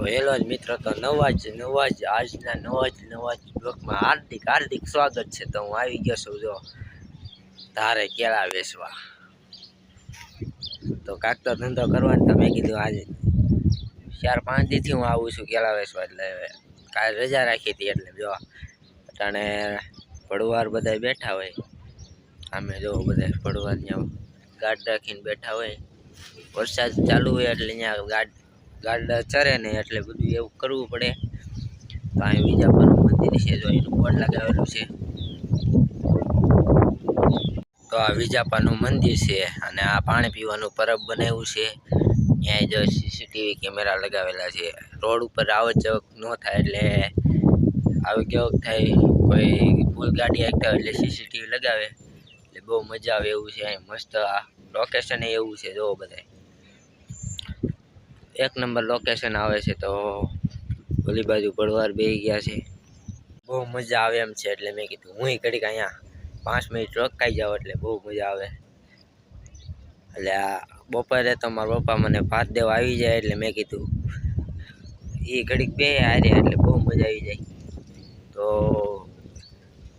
તો હેલો જ મિત્રો, તો નવા જ આજના નવા જ બ્લોગમાં હાર્દિક સ્વાગત છે। તો હું આવી ગયો છું જો ધારે કેળા વેચવા। તો કાંક તો ધંધો કરવાનો તો મેં કીધું આજે 4-5 દીથી હું આવું છું કેળા વેચવા। એટલે કાલે રજા રાખી હતી એટલે જો અટાણે પડવાર બધા બેઠા હોય, આમે જો બધા પડવાર ત્યાં ગાડ રાખીને બેઠા હોય। વરસાદ ચાલુ હોય એટલે ત્યાં ગાડા ચરે ને એટલે બધું એવું કરવું પડે। તો અહીં વિજાપાનું મંદિર છે, જો એનું બોર્ડ લગાવેલું છે। તો આ વિજાપાનું મંદિર છે અને આ પાણી પીવાનું પરબ બનાવ્યું છે। ત્યાં જો સીસીટીવી કેમેરા લગાવેલા છે। રોડ ઉપર આવક જાવક ન થાય એટલે આવી કેવક થાય કોઈ ફૂલ ગાડી આવતા એટલે સીસીટીવી લગાવે એટલે બહુ મજા આવે એવું છે। અહીં મસ્ત આ લોકેશન એવું છે, જો બધા એક નંબર લોકેશન આવે છે। તો ઓલી બાજુ પડવાર બેહી ગયા છે, બહુ મજા આવે એમ છે। એટલે મેં કીધું હું ઘડીક અહીંયા 5 મિનિટ રોકાઈ જાવ એટલે બહુ મજા આવે। એટલે આ બપોરે તો મારા પપ્પા મને ભાત દેવા આવી જાય એટલે મેં કીધું એ ઘડીક બે હારે એટલે બહુ મજા આવી જાય। તો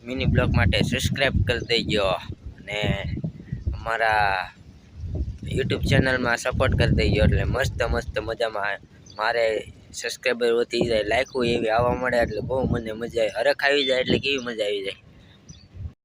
મિની બ્લોગ માટે સબસ્ક્રાઈબ કરી દેજો અને અમારા યુટ્યુબ ચેનલમાં સપોર્ટ કરી દેજો એટલે મસ્ત મજામાં મારે સબસ્ક્રાઈબર વધી જાય, લાઈકો એવી આવવા મળે એટલે બહુ મને મજા આવે। હરખ આવી જાય એટલે કેવી મજા આવી જાય।